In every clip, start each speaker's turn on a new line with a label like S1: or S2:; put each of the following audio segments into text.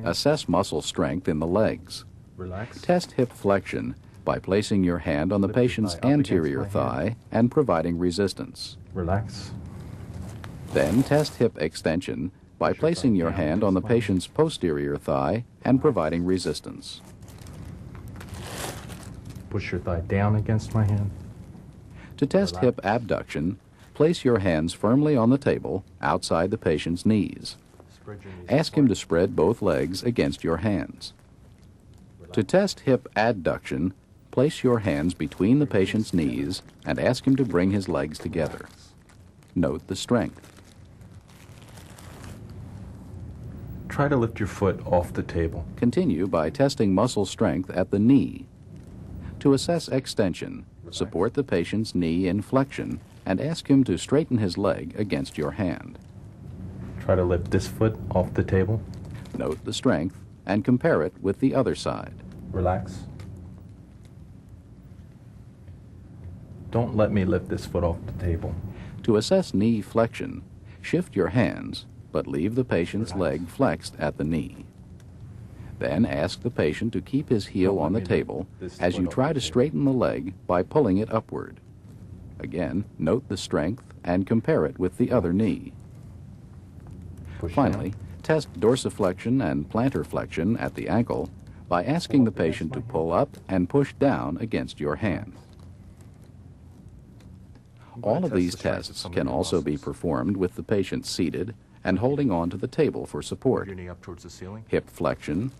S1: Assess muscle strength in the legs.
S2: Relax.
S1: Test hip flexion by placing your hand on the
S2: Lift your
S1: patient's
S2: thigh up against
S1: anterior
S2: my
S1: thigh
S2: hand.
S1: and providing resistance.
S2: Relax.
S1: Then test hip extension by
S2: Push your
S1: placing
S2: thigh
S1: your
S2: down
S1: hand on the
S2: against my hand.
S1: patient's posterior thigh and providing resistance.
S2: Push your thigh down against my hand.
S1: To test hip abduction, place your hands firmly on the table outside the patient's knees.
S2: Spread your knees
S1: Ask him to
S2: apart.
S1: spread both legs against your hands. To test hip adduction, place your hands between the patient's knees and ask him to bring his legs together. Note the strength.
S2: Try to lift your foot off the table.
S1: Continue by testing muscle strength at the knee. To assess extension, support the patient's knee in flexion and ask him to straighten his leg against your hand.
S2: Try to lift this foot off the table.
S1: Note the strength and compare it with the other side.
S2: Relax. Don't let me lift this foot off the table.
S1: To assess knee flexion, shift your hands, but leave the patient's leg flexed at the knee. Then ask the patient to keep his heel on the table as you try to straighten the leg by pulling it upward. Again, note the strength and compare it with the other knee. Finally, test dorsiflexion and plantar flexion at the ankle by asking the patient to pull up and push down against your hand. All of these tests can also be performed with the patient seated and holding on to the table for support.
S2: Your knee up towards the ceiling.
S1: Hip flexion,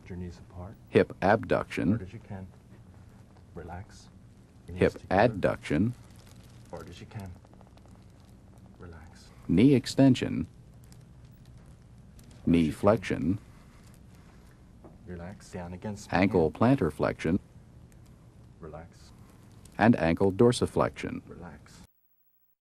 S2: Put your knees apart.
S1: hip
S2: Hard
S1: abduction,
S2: as you can. Relax. Your knees
S1: hip
S2: together.
S1: adduction,
S2: Hard as you can. Relax.
S1: knee extension, knee flexion,
S2: Relax. Down against my
S1: ankle
S2: hand.
S1: plantar flexion,
S2: Relax.
S1: and ankle dorsiflexion.
S2: Relax.